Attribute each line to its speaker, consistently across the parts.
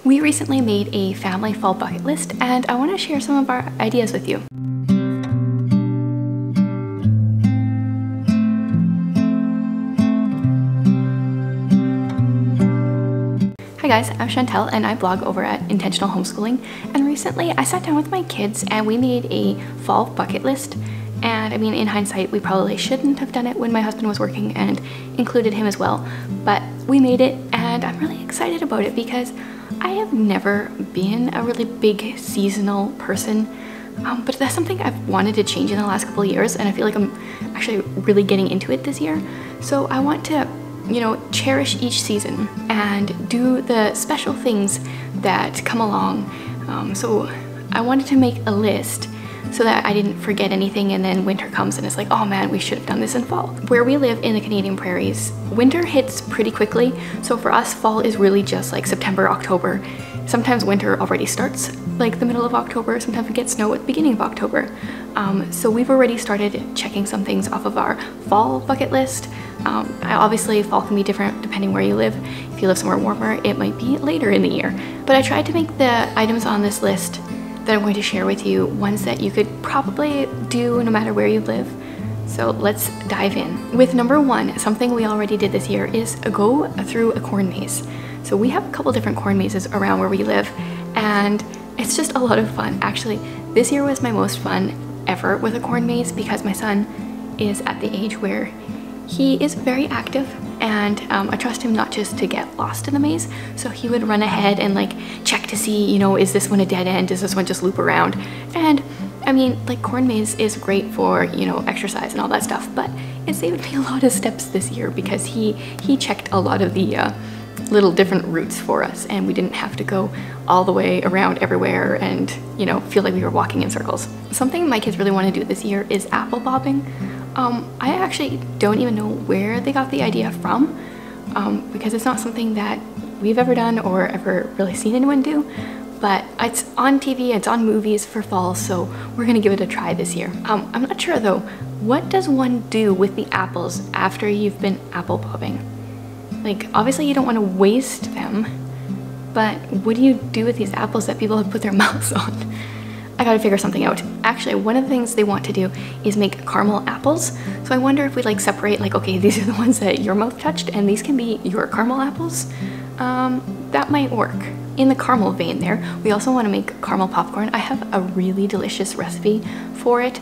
Speaker 1: We recently made a family fall bucket list, and I want to share some of our ideas with you. Hi guys, I'm Chantel and I blog over at Intentional Homeschooling, and recently I sat down with my kids and we made a fall bucket list. And I mean, in hindsight, we probably shouldn't have done it when my husband was working and included him as well, but we made it and I'm really excited about it because I have never been a really big seasonal person, but that's something I've wanted to change in the last couple of years, and I feel like I'm actually really getting into it this year. So I want to, you know, cherish each season and do the special things that come along. So I wanted to make a list so that I didn't forget anything and then winter comes and it's like, oh man, we should have done this in fall. Where we live in the Canadian prairies, winter hits pretty quickly. So for us, fall is really just like September, October. Sometimes winter already starts like the middle of October. Sometimes we get snow at the beginning of October. So we've already started checking some things off of our fall bucket list. Obviously fall can be different depending where you live. If you live somewhere warmer, it might be later in the year. But I tried to make the items on this list that I'm going to share with you ones that you could probably do no matter where you live. So let's dive in. With number one, something we already did this year is go through a corn maze. So we have a couple different corn mazes around where we live, and it's just a lot of fun. Actually, this year was my most fun ever with a corn maze because my son is at the age where he is very active, and I trust him not just to get lost in the maze. So he would run ahead and like check to see, you know, is this one a dead end? Does this one just loop around? And I mean, like, corn maze is great for, you know, exercise and all that stuff, but it saved me a lot of steps this year because he checked a lot of the little different routes for us, and we didn't have to go all the way around everywhere and, you know, feel like we were walking in circles. Something my kids really want to do this year is apple bobbing. I actually don't even know where they got the idea from, because it's not something that we've ever done or ever really seen anyone do, but it's on TV, it's on movies for fall, so we're gonna give it a try this year. I'm not sure though, what does one do with the apples after you've been apple bobbing? Like, obviously you don't want to waste them, but what do you do with these apples that people have put their mouths on? I gotta figure something out. Actually, one of the things they want to do is make caramel apples. So I wonder if we like separate, like, okay, these are the ones that your mouth touched and these can be your caramel apples. That might work. In the caramel vein there, we also want to make caramel popcorn. I have a really delicious recipe for it,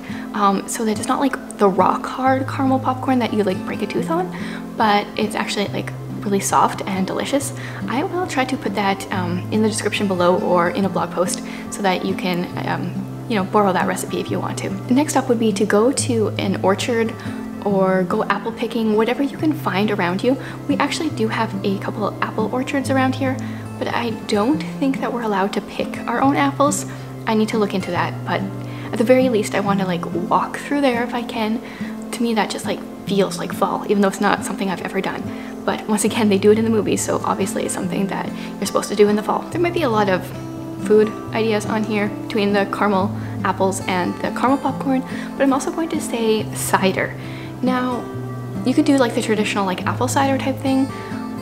Speaker 1: so that it's not like the rock hard caramel popcorn that you like break a tooth on, but it's actually like really soft and delicious. I will try to put that in the description below or in a blog post so that you can you know, borrow that recipe if you want to. Next up would be to go to an orchard or go apple picking, whatever you can find around you. We actually do have a couple of apple orchards around here, but I don't think that we're allowed to pick our own apples. I need to look into that, but at the very least I want to like walk through there if I can. To me that just like feels like fall, even though it's not something I've ever done. But once again, they do it in the movies, so obviously it's something that you're supposed to do in the fall. There might be a lot of food ideas on here between the caramel apples and the caramel popcorn, but I'm also going to say cider. Now, you could do like the traditional like apple cider type thing,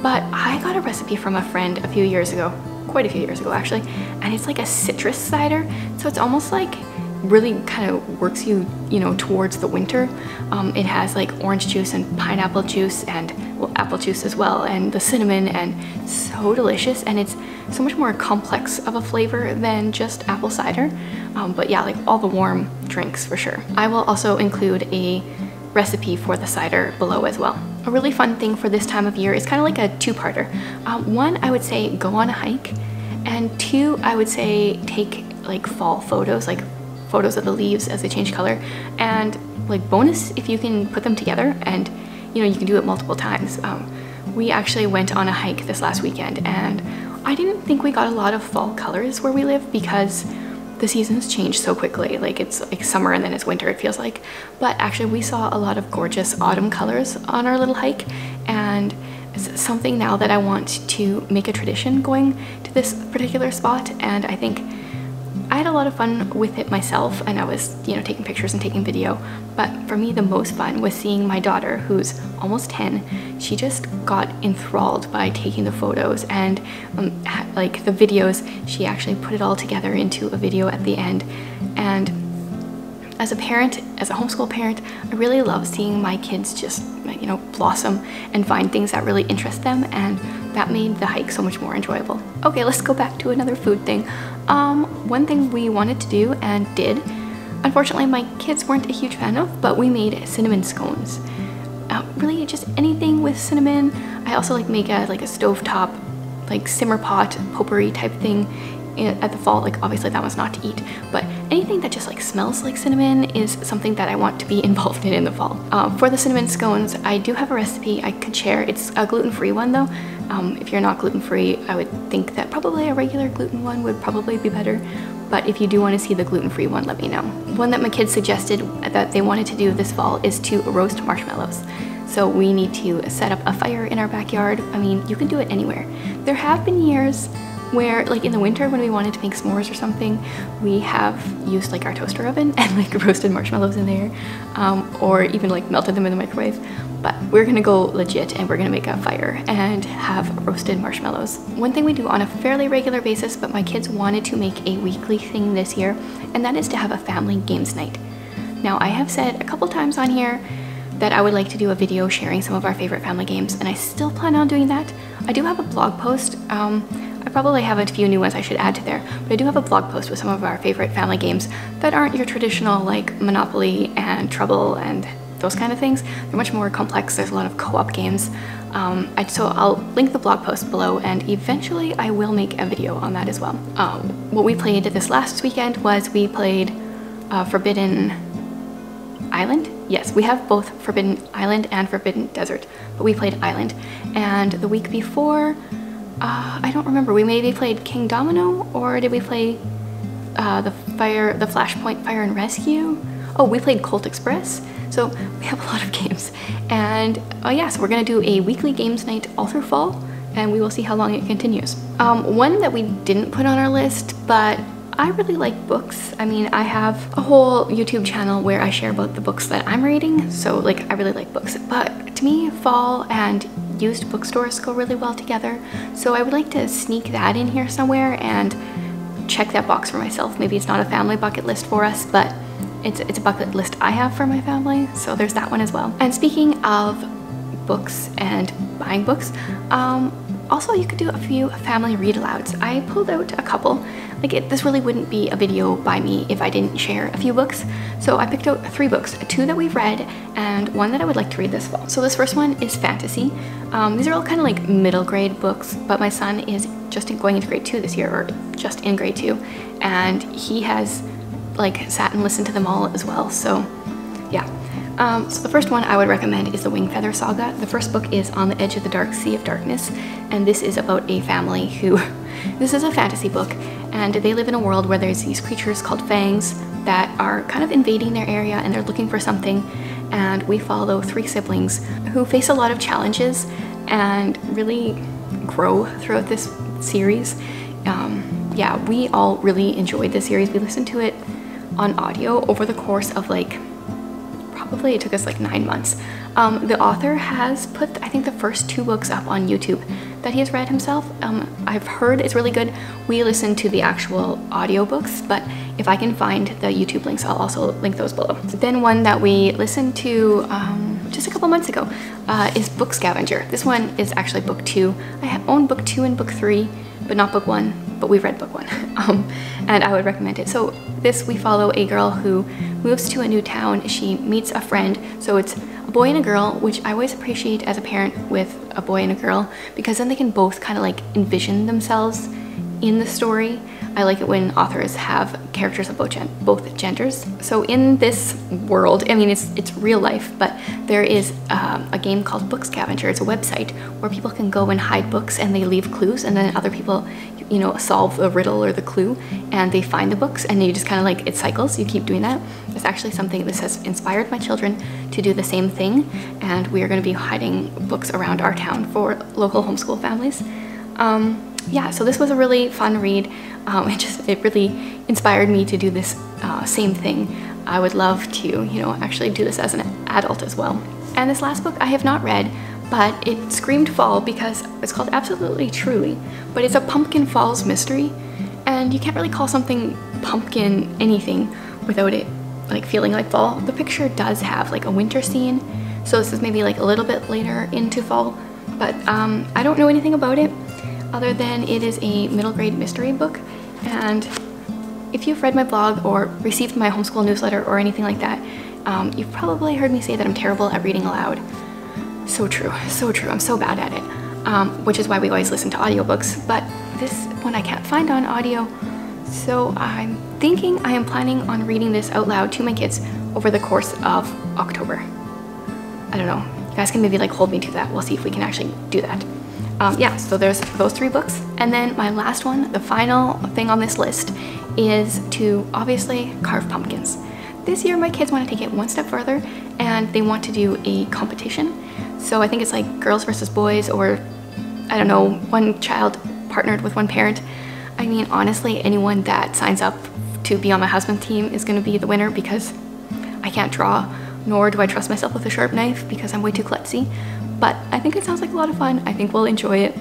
Speaker 1: but I got a recipe from a friend a few years ago, quite a few years ago actually, and it's like a citrus cider, so it's almost like really kind of works you, you know, towards the winter. It has like orange juice and pineapple juice and, well, apple juice as well, and the cinnamon, and so delicious, and it's so much more complex of a flavor than just apple cider. But yeah, like all the warm drinks for sure. I will also include a recipe for the cider below as well. A really fun thing for this time of year is kind of like a two-parter. One, I would say go on a hike, and two, I would say take like fall photos, like photos of the leaves as they change color, and like bonus if you can put them together, and you know, you can do it multiple times. We actually went on a hike this last weekend and I didn't think we got a lot of fall colors where we live because the seasons change so quickly. Like, it's like summer and then it's winter, it feels like. But actually we saw a lot of gorgeous autumn colors on our little hike, and it's something now that I want to make a tradition going to this particular spot. And I think I had a lot of fun with it myself, and I was, you know, taking pictures and taking video, but for me the most fun was seeing my daughter, who's almost 10. She just got enthralled by taking the photos and like the videos. She actually put it all together into a video at the end. And as a parent, as a homeschool parent, I really love seeing my kids just, you know, blossom and find things that really interest them, and that made the hike so much more enjoyable. Okay, let's go back to another food thing. One thing we wanted to do and did, unfortunately my kids weren't a huge fan of, but we made cinnamon scones. Really just anything with cinnamon. I also like make a stovetop, like simmer pot, potpourri type thing at the fall. Like obviously that one's not to eat, but anything that just like smells like cinnamon is something that I want to be involved in the fall. For the cinnamon scones, I do have a recipe I could share. It's a gluten-free one though. If you're not gluten-free, I would think that probably a regular gluten one would probably be better, but if you do want to see the gluten-free one, let me know. One that my kids suggested that they wanted to do this fall is to roast marshmallows. So we need to set up a fire in our backyard. I mean, you can do it anywhere. There have been years where, like in the winter when we wanted to make s'mores or something, we have used like our toaster oven and like roasted marshmallows in there, or even like melted them in the microwave. But we're gonna go legit and we're gonna make a fire and have roasted marshmallows. One thing we do on a fairly regular basis, but my kids wanted to make a weekly thing this year, and that is to have a family games night. Now I have said a couple times on here that I would like to do a video sharing some of our favorite family games, and I still plan on doing that. I do have a blog post. I probably have a few new ones I should add to there, but I do have a blog post with some of our favorite family games that aren't your traditional like Monopoly and Trouble and those kind of things. They're much more complex. There's a lot of co-op games. So I'll link the blog post below, and eventually I will make a video on that as well. What we played this last weekend was we played Forbidden Island. Yes, we have both Forbidden Island and Forbidden Desert, but we played Island. And the week before, I don't remember, we maybe played King Domino, or did we play the Flashpoint Fire and Rescue? Oh, we played Colt Express. So we have a lot of games. And yeah, so we're gonna do a weekly games night all through fall, and we will see how long it continues. One that we didn't put on our list, but I really like books. I mean, I have a whole YouTube channel where I share about the books that I'm reading, so like I really like books. But to me, fall and used bookstores go really well together, so I would like to sneak that in here somewhere and check that box for myself. Maybe it's not a family bucket list for us, but it's a bucket list I have for my family, so there's that one as well. And speaking of books and buying books, also you could do a few family read alouds. I pulled out a couple. This really wouldn't be a video by me if I didn't share a few books. So I picked out 3 books, 2 that we've read and 1 that I would like to read this fall. So this first one is fantasy. These are all kind of like middle grade books, but my son is just going into grade 2 this year, or just in grade 2, and he has like sat and listened to them all as well. So yeah. So the first one I would recommend is the Wingfeather Saga. The first book is On the Edge of the Dark Sea of Darkness, and this is about a family who, this is a fantasy book, and they live in a world where there's these creatures called fangs that are kind of invading their area, and they're looking for something, and we follow 3 siblings who face a lot of challenges and really grow throughout this series. Yeah, we all really enjoyed this series. We listened to it on audio over the course of like, probably it took us like 9 months. The author has put, I think, the first 2 books up on YouTube that he has read himself. I've heard it's really good. We listened to the actual audiobooks, but if I can find the YouTube links, I'll also link those below. Then one that we listened to just a couple months ago is Book Scavenger. This one is actually book 2. I own book 2 and book 3, but not book 1, but we've read book 1. And I would recommend it. So this, we follow a girl who moves to a new town. She meets a friend, so it's a boy and a girl, which I always appreciate as a parent with a boy and a girl, because then they can both kind of like envision themselves in the story. I like it when authors have characters of both genders. So in this world, I mean, it's real life, but there is a game called Book Scavenger. It's a website where people can go and hide books, and they leave clues, and then other people, you know, solve the riddle or the clue, and they find the books, and you just kind of like, it cycles, you keep doing that. It's actually something this has inspired my children to do the same thing, and we are going to be hiding books around our town for local homeschool families. yeah, so this was a really fun read. It really inspired me to do this same thing. I would love to, you know, actually do this as an adult as well. And this last book I have not read, but it screamed fall because it's called Absolutely Truly, but it's a pumpkin falls mystery, and you can't really call something pumpkin anything without it like feeling like fall. The picture does have like a winter scene, so this is maybe like a little bit later into fall, but I don't know anything about it other than it is a middle grade mystery book. And if you've read my blog or received my homeschool newsletter or anything like that, you've probably heard me say that I'm terrible at reading aloud. So true, so true. I'm so bad at it, which is why we always listen to audiobooks, but this one I can't find on audio. So I'm thinking I am planning on reading this out loud to my kids over the course of October. I don't know. You guys can maybe like hold me to that. We'll see if we can actually do that. Yeah, so there's those 3 books. And then my last one, the final thing on this list, is to obviously carve pumpkins. This year my kids want to take it one step further and they want to do a competition. So I think it's like girls versus boys, or I don't know, one child partnered with one parent. I mean, honestly, anyone that signs up to be on my husband's team is going to be the winner, because I can't draw, nor do I trust myself with a sharp knife because I'm way too klutzy. But I think it sounds like a lot of fun. I think we'll enjoy it.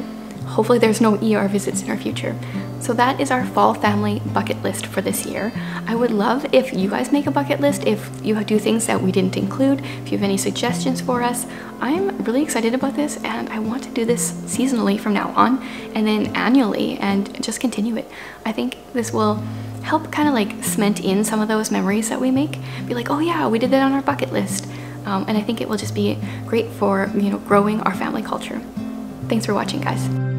Speaker 1: Hopefully there's no ER visits in our future. So that is our fall family bucket list for this year. I would love if you guys make a bucket list, if you do things that we didn't include, if you have any suggestions for us. I'm really excited about this, and I want to do this seasonally from now on, and then annually, and just continue it. I think this will help kind of like cement in some of those memories that we make. Be like, oh yeah, we did that on our bucket list. And I think it will just be great for, you know, growing our family culture. Thanks for watching, guys.